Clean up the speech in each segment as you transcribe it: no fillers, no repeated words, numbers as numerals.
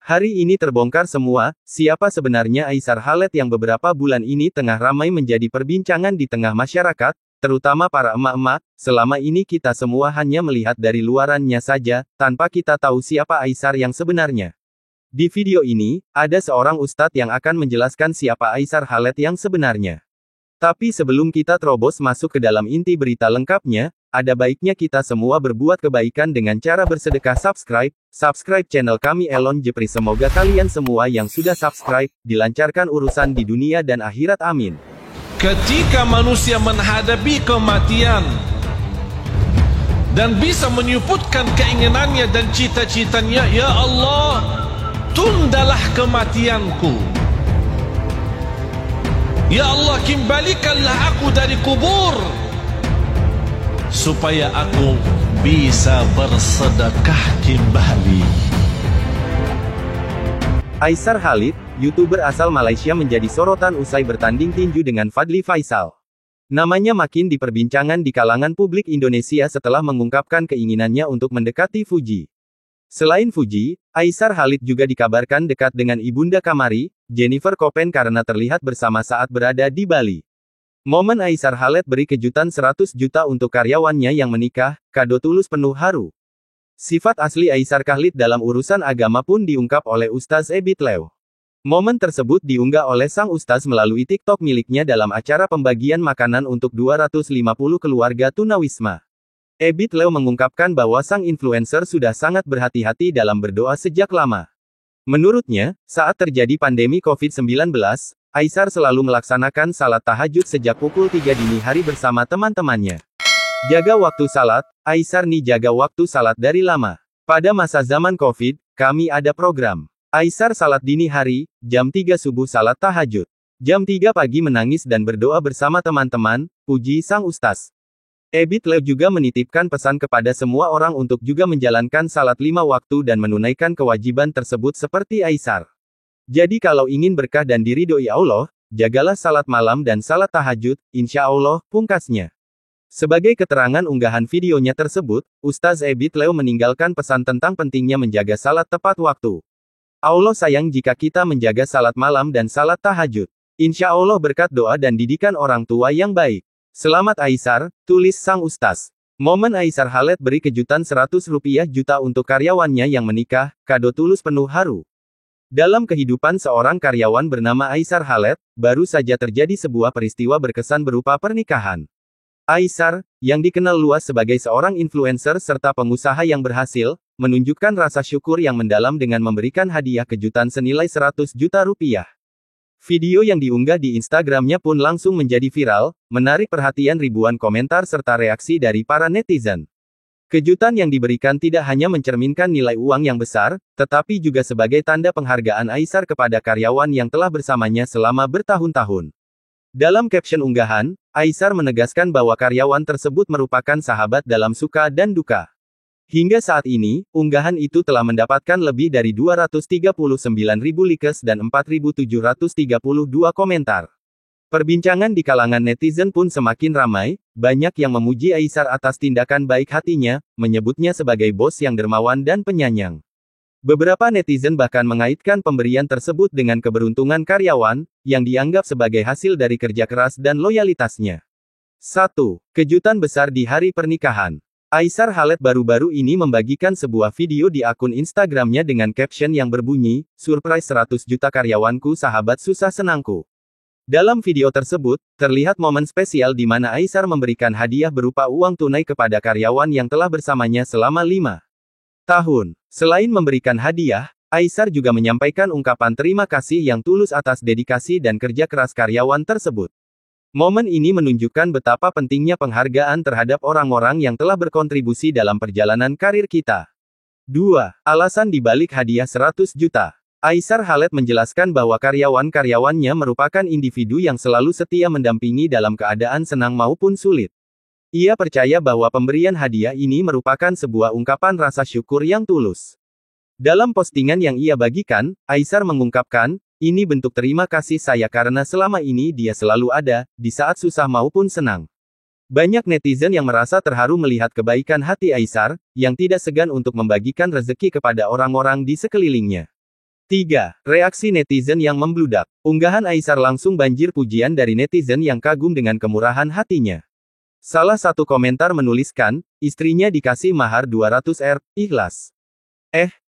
Hari ini terbongkar semua, siapa sebenarnya Aisar Khaled yang beberapa bulan ini tengah ramai menjadi perbincangan di tengah masyarakat, terutama para emak-emak. Selama ini kita semua hanya melihat dari luarannya saja, tanpa kita tahu siapa Aisar yang sebenarnya. Di video ini, ada seorang ustadz yang akan menjelaskan siapa Aisar Khaled yang sebenarnya. Tapi sebelum kita terobos masuk ke dalam inti berita lengkapnya, ada baiknya kita semua berbuat kebaikan dengan cara bersedekah. Subscribe channel kami Elon Jepri. Semoga kalian semua yang sudah subscribe, dilancarkan urusan di dunia dan akhirat, amin. Ketika manusia menghadapi kematian, dan bisa menyebutkan keinginannya dan cita-citanya, ya Allah, tundalah kematianku. Ya Allah, kembalikanlah aku dari kubur, supaya aku bisa bersedekah kembali. Aisar Khaled, YouTuber asal Malaysia, menjadi sorotan usai bertanding tinju dengan Fadly Faisal. Namanya makin diperbincangkan di kalangan publik Indonesia setelah mengungkapkan keinginannya untuk mendekati Fuji. Selain Fuji, Aisar Khaled juga dikabarkan dekat dengan ibunda Kamari, Jennifer Koppen, karena terlihat bersama saat berada di Bali. Momen Aisar Khaled beri kejutan 100 juta untuk karyawannya yang menikah, kado tulus penuh haru. Sifat asli Aisar Khaled dalam urusan agama pun diungkap oleh Ustaz Ebit Lew. Momen tersebut diunggah oleh sang Ustaz melalui TikTok miliknya dalam acara pembagian makanan untuk 250 keluarga tunawisma. Ebit Lew mengungkapkan bahwa sang influencer sudah sangat berhati-hati dalam berdoa sejak lama. Menurutnya, saat terjadi pandemi COVID-19, Aisar selalu melaksanakan salat tahajud sejak pukul 3 dini hari bersama teman-temannya. Jaga waktu salat, Aisar nih jaga waktu salat dari lama. Pada masa zaman COVID, kami ada program. Aisar salat dini hari, jam 3 subuh salat tahajud. Jam 3 pagi menangis dan berdoa bersama teman-teman, puji sang Ustaz. Ebit Lew juga menitipkan pesan kepada semua orang untuk juga menjalankan salat 5 waktu dan menunaikan kewajiban tersebut seperti Aisar. Jadi kalau ingin berkah dan diridhoi Allah, jagalah salat malam dan salat tahajud, insya Allah, pungkasnya. Sebagai keterangan unggahan videonya tersebut, Ustaz Ebit Lew meninggalkan pesan tentang pentingnya menjaga salat tepat waktu. Allah sayang jika kita menjaga salat malam dan salat tahajud. Insya Allah berkat doa dan didikan orang tua yang baik. Selamat Aisar, tulis sang Ustaz. Momen Aisar Khaled beri kejutan 100 juta untuk karyawannya yang menikah, kado tulus penuh haru. Dalam kehidupan seorang karyawan bernama Aisar Khaled, baru saja terjadi sebuah peristiwa berkesan berupa pernikahan. Aisar, yang dikenal luas sebagai seorang influencer serta pengusaha yang berhasil, menunjukkan rasa syukur yang mendalam dengan memberikan hadiah kejutan senilai 100 juta rupiah. Video yang diunggah di Instagramnya pun langsung menjadi viral, menarik perhatian ribuan komentar serta reaksi dari para netizen. Kejutan yang diberikan tidak hanya mencerminkan nilai uang yang besar, tetapi juga sebagai tanda penghargaan Aisar kepada karyawan yang telah bersamanya selama bertahun-tahun. Dalam caption unggahan, Aisar menegaskan bahwa karyawan tersebut merupakan sahabat dalam suka dan duka. Hingga saat ini, unggahan itu telah mendapatkan lebih dari 239.000 likes dan 4.732 komentar. Perbincangan di kalangan netizen pun semakin ramai, banyak yang memuji Aisar atas tindakan baik hatinya, menyebutnya sebagai bos yang dermawan dan penyayang. Beberapa netizen bahkan mengaitkan pemberian tersebut dengan keberuntungan karyawan, yang dianggap sebagai hasil dari kerja keras dan loyalitasnya. 1. Kejutan besar di hari pernikahan. Aisar Khaled baru-baru ini membagikan sebuah video di akun Instagramnya dengan caption yang berbunyi, "Surprise 100 juta karyawanku, sahabat susah senangku." Dalam video tersebut, terlihat momen spesial di mana Aisar memberikan hadiah berupa uang tunai kepada karyawan yang telah bersamanya selama 5 tahun. Selain memberikan hadiah, Aisar juga menyampaikan ungkapan terima kasih yang tulus atas dedikasi dan kerja keras karyawan tersebut. Momen ini menunjukkan betapa pentingnya penghargaan terhadap orang-orang yang telah berkontribusi dalam perjalanan karir kita. 2. Alasan dibalik hadiah 100 juta. Aisar Khaled menjelaskan bahwa karyawan-karyawannya merupakan individu yang selalu setia mendampingi dalam keadaan senang maupun sulit. Ia percaya bahwa pemberian hadiah ini merupakan sebuah ungkapan rasa syukur yang tulus. Dalam postingan yang ia bagikan, Aisar mengungkapkan, "Ini bentuk terima kasih saya karena selama ini dia selalu ada, di saat susah maupun senang." Banyak netizen yang merasa terharu melihat kebaikan hati Aisar, yang tidak segan untuk membagikan rezeki kepada orang-orang di sekelilingnya. 3. Reaksi netizen yang membludak. Unggahan Aisar langsung banjir pujian dari netizen yang kagum dengan kemurahan hatinya. Salah satu komentar menuliskan, istrinya dikasih mahar 200 ikhlas.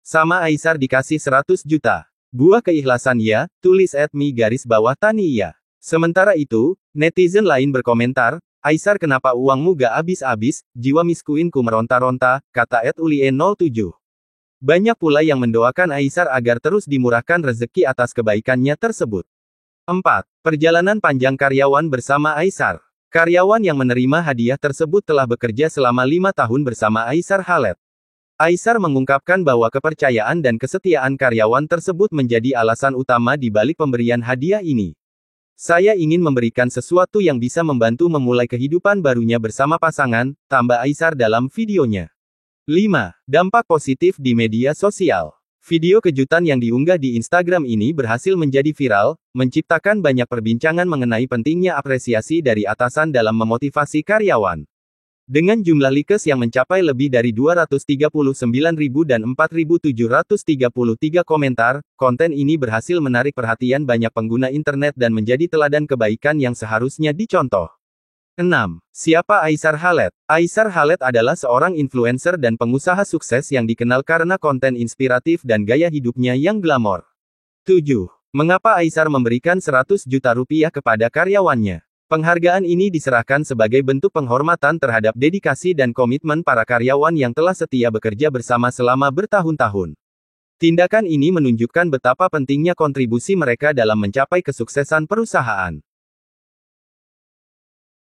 Sama Aisar dikasih 100 juta. Gua keikhlasan ya, tulis @mi_tani ya. Sementara itu, netizen lain berkomentar, Aisar kenapa uangmu gak habis-habis, jiwa miskuinku meronta-ronta, kata @ulie07. Banyak pula yang mendoakan Aisar agar terus dimurahkan rezeki atas kebaikannya tersebut. 4. Perjalanan panjang karyawan bersama Aisar. Karyawan yang menerima hadiah tersebut telah bekerja selama 5 tahun bersama Aisar Khaled. Aisar mengungkapkan bahwa kepercayaan dan kesetiaan karyawan tersebut menjadi alasan utama di balik pemberian hadiah ini. Saya ingin memberikan sesuatu yang bisa membantu memulai kehidupan barunya bersama pasangan, tambah Aisar dalam videonya. 5. Dampak positif di media sosial. Video kejutan yang diunggah di Instagram ini berhasil menjadi viral, menciptakan banyak perbincangan mengenai pentingnya apresiasi dari atasan dalam memotivasi karyawan. Dengan jumlah likes yang mencapai lebih dari 239.000 dan 4.733 komentar, konten ini berhasil menarik perhatian banyak pengguna internet dan menjadi teladan kebaikan yang seharusnya dicontoh. 6. Siapa Aisar Khaled? Aisar Khaled adalah seorang influencer dan pengusaha sukses yang dikenal karena konten inspiratif dan gaya hidupnya yang glamor. 7. Mengapa Aisar memberikan 100 juta rupiah kepada karyawannya? Penghargaan ini diserahkan sebagai bentuk penghormatan terhadap dedikasi dan komitmen para karyawan yang telah setia bekerja bersama selama bertahun-tahun. Tindakan ini menunjukkan betapa pentingnya kontribusi mereka dalam mencapai kesuksesan perusahaan.